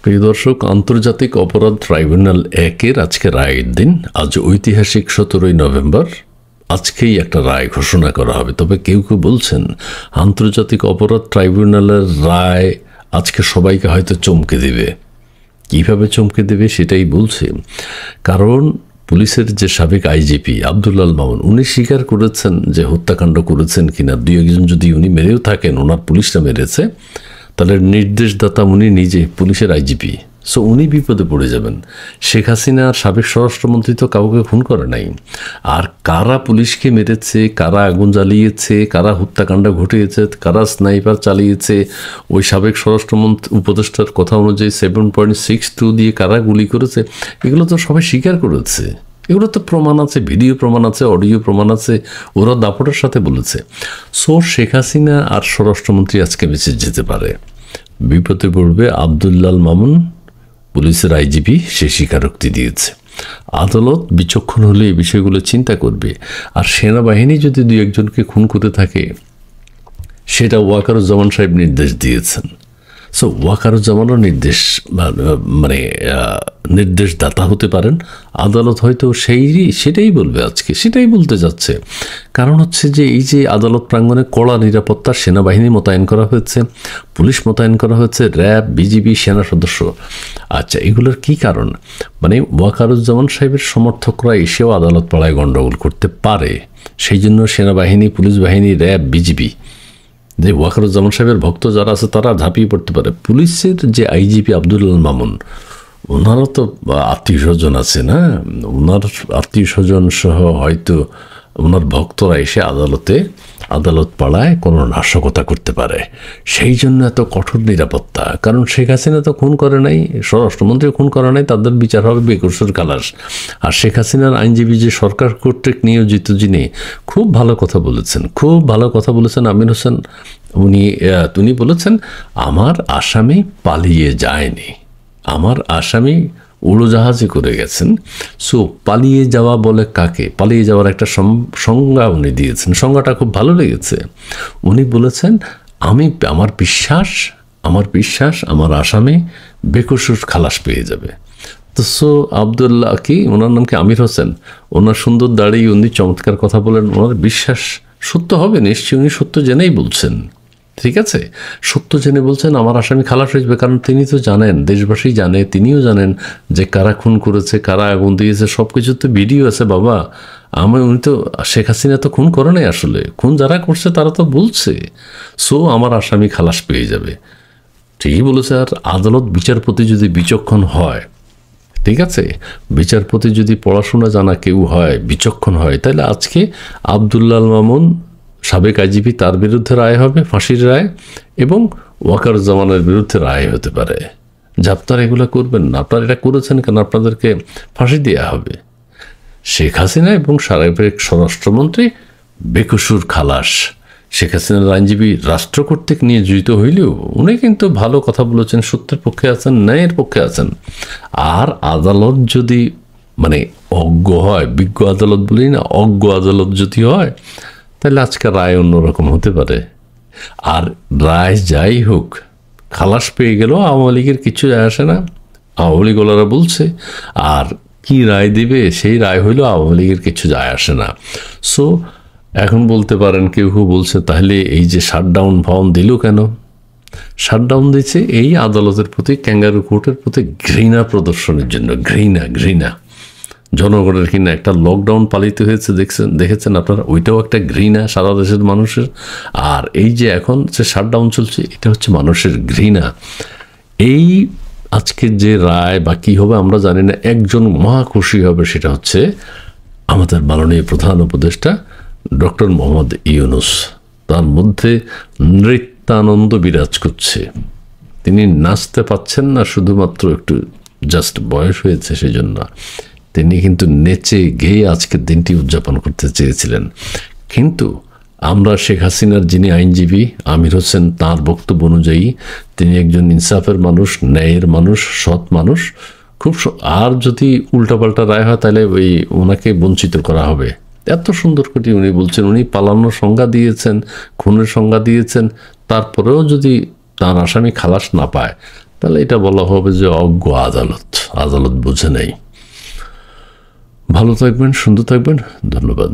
প্রিয় দর্শক, আন্তর্জাতিক অপরাধ ট্রাইব্যুনাল 1-এর আজকে রায়ের দিন। আজ ঐতিহাসিক 17 নভেম্বর। আজকেই একটা রায় ঘোষণা করা হবে। তবে কেউ কেউ বলছেন আন্তর্জাতিক অপরাধ ট্রাইব্যুনালের রায় আজকে সবাইকে হয়তো চমকে দেবে। কীভাবে চমকে দেবে সেটাই বলছে। কারণ পুলিশের যে সাবেক আইজিপি আব্দুল্লাল মামুন, উনি স্বীকার করেছেন যে হত্যাকাণ্ড করেছেন কিনা। দুই একজন যদি উনি মেরেও থাকেন, ওনার পুলিশরা মেরেছে, তাহলে নির্দেশদাতা উনি নিজে, পুলিশের আইজিপি। সো উনি বিপদে পড়ে যাবেন। শেখ হাসিনার সাবেক স্বরাষ্ট্রমন্ত্রী তো কাউকে খুন করে নাই। আর কারা পুলিশকে মেরেছে, কারা আগুন জ্বালিয়েছে, কারা হত্যাকাণ্ড ঘটিয়েছে, কারা স্নাইপার চালিয়েছে, ওই সাবেক স্বরাষ্ট্রমন্ত্রী উপদেষ্টার কথা অনুযায়ী 7.62 দিয়ে কারা গুলি করেছে, এগুলো তো সবাই স্বীকার করেছে। এগুলো তো প্রমাণ আছে, ভিডিও প্রমাণ আছে, অডিও প্রমাণ আছে, ওরা দাপটের সাথে বলেছে। সো শেখ হাসিনা আর স্বরাষ্ট্রমন্ত্রী আজকে বেঁচে যেতে পারে। বিপদে পড়বে আব্দুল্লাল মামুন, পুলিশের আইজিপি, সে স্বীকারোক্তি দিয়েছে। আদালত বিচক্ষণ হলে এই বিষয়গুলো চিন্তা করবে। আর সেনাবাহিনী যদি দুই একজনকে খুন করতে থাকে, সেটা ওয়াকারুজ্জামান সাহেব নির্দেশ দিয়েছেন। সো ওয়াকারুজ্জামানও নির্দেশদাতা হতে পারেন। আদালত হয়তো সেটাই বলবে আজকে, সেটাই বলতে যাচ্ছে। কারণ হচ্ছে যে এই যে আদালত প্রাঙ্গণে কড়া নিরাপত্তা, সেনাবাহিনী মোতায়েন করা হয়েছে, পুলিশ মোতায়েন করা হয়েছে, র্যাব, বিজিবি, সেনা সদস্য। আচ্ছা, এগুলোর কি কারণ? মানে ওয়াকারুজ্জামান সাহেবের সমর্থকরা এসেও আদালত পাড়ায় গণ্ডগোল করতে পারে। সেই জন্য সেনাবাহিনী, পুলিশ বাহিনী, র্যাব, বিজিবি, যে ওয়াকারুজ্জামান সাহেবের ভক্ত যারা আছে তারা ঝাঁপিয়ে পড়তে পারে। পুলিশের যে আইজিপি আব্দুল্লাল মামুন, ওনারও তো আত্মীয় স্বজন আছে না? ওনার আত্মীয় স্বজন সহ হয়তো ওনার ভক্তরা এসে আদালত পাড়ায় কোনো নাশকতা করতে পারে। সেই জন্য এত কঠোর নিরাপত্তা। কারণ শেখ হাসিনা তো খুন করে নাই, স্বরাষ্ট্রমন্ত্রী খুন করে নাই, তাদের বিচার হবে বেকসুর খালাস। আর শেখ হাসিনার আইনজীবী যে সরকার কর্তৃক নিয়োজিত, যিনি খুব ভালো কথা বলেছেন, আমির হোসেন, উনি বলেছেন আমার আসামি পালিয়ে যায়নি, আমার আসামি উড়োজাহাজে করে গেছেন। সো পালিয়ে যাওয়া বলে কাকে? পালিয়ে যাওয়ার একটা সংজ্ঞা উনি দিয়েছেন। সংজ্ঞাটা খুব ভালো লেগেছে। উনি বলেছেন আমার বিশ্বাস আমার আসামি বেকসুর খালাস পেয়ে যাবে। তো সো আবদুল্লাহ, ওনার নাম কি আমির হোসেন, ওনার সুন্দর দাড়ি, উনি চমৎকার কথা বলেন, ওনার বিশ্বাস সত্য হবে নিশ্চয়ই। উনি সত্য জেনেই বলছেন, ঠিক আছে, সত্য জেনে বলছেন আমার আসামি খালাস হয়ে যাবে। কারণ তিনি তো জানেন, দেশবাসী জানে, তিনিও জানেন যে কারা খুন করেছে, কারা আগুন দিয়েছে, সব কিছু তো ভিডিও আছে বাবা। উনি তো, শেখ হাসিনা তো খুন করে নাই, আসলে খুন যারা করছে তারা তো বলছে। সো আমার আসামি খালাস পেয়ে যাবে, ঠিকই বলেছে। আর আদালত, বিচারপতি যদি বিচক্ষণ হয়, ঠিক আছে, বিচারপতি যদি পড়াশোনা জানা কেউ হয়, বিচক্ষণ হয়, তাহলে আজকে আব্দুল্লাল মামুন সাবেক আইজিপি, তার বিরুদ্ধে রায় হবে, ফাঁসির রায়, এবং ওয়াকারুজ্জামানের বিরুদ্ধে রায় হতে পারে যে আপনারা এগুলো করবেন না, আপনারা এটা করেছেন কেন, আপনাদেরকে ফাঁসি দেওয়া হবে। শেখ হাসিনা এবং সাবেক স্বরাষ্ট্রমন্ত্রী বেকসুর খালাস। শেখ হাসিনার আইনজীবী রাষ্ট্র কর্তৃক নিয়োজিত হইলেও উনি কিন্তু ভালো কথা বলেছেন, সত্যের পক্ষে আছেন, ন্যায়ের পক্ষে আছেন। আর আদালত যদি অজ্ঞ হয়, বিজ্ঞ আদালত বলি না, অজ্ঞ আদালত যদি হয়, তাহলে আজকে রায় অন্যরকম হতে পারে। আর রায় যাই হোক, খালাস পেয়ে গেল, আওয়ামী লীগের কিছু যায় আসে না, আওয়ামী লীগ ওনারা বলছে। আর কি রায় দিবে, সেই রায় হইল আওয়ামী লীগের কিছু যায় আসে না। সো এখন বলতে পারেন, কেউ বলছে তাহলে এই যে শাটডাউন ফর্ম দিল কেন? শাটডাউন দিচ্ছে এই আদালতের প্রতি, ক্যাঙ্গারু কোর্টের প্রতি ঘৃণা প্রদর্শনের জন্য। ঘৃণা জনগণের কিনা একটা লকডাউন পালিত হয়েছে, দেখেছেন আপনারা, ওইটাও একটা ঘৃণা সারা দেশের মানুষের। আর এই যে এখন যে শাটডাউন চলছে, এটা হচ্ছে মানুষের ঘৃণা। এই আজকে যে রায় বা কী হবে আমরা জানি না, একজন মহা খুশি হবে, সেটা হচ্ছে আমাদের মাননীয় প্রধান উপদেষ্টা ডক্টর মোহাম্মদ ইউনূস। তার মধ্যে নৃত্যানন্দ বিরাজ করছে। তিনি নাচতে পাচ্ছেন না, শুধুমাত্র একটু জাস্ট বয়স হয়েছে সেজন্য। তিনি কিন্তু নেচে গেয়ে আজকের দিনটি উদযাপন করতে চেয়েছিলেন। কিন্তু আমরা শেখ হাসিনার যিনি আইনজীবী আমির হোসেন, তাঁর বক্তব্য অনুযায়ী তিনি একজন ইনসাফের মানুষ, ন্যায়ের মানুষ, সৎ মানুষ। আর যদি উল্টাপাল্টা রায় হয়, তাহলে ওনাকে বঞ্চিত করা হবে। এত সুন্দর করে উনি বলছেন, উনি পালানোর সংজ্ঞা দিয়েছেন, খুনের সংজ্ঞা দিয়েছেন, তারপরেও যদি তার আসামি খালাস না পায়, তাহলে এটা বলা হবে যে অজ্ঞ আদালত, আদালত বুঝে নেই। ভালো থাকবেন, সুন্দর থাকবেন, ধন্যবাদ।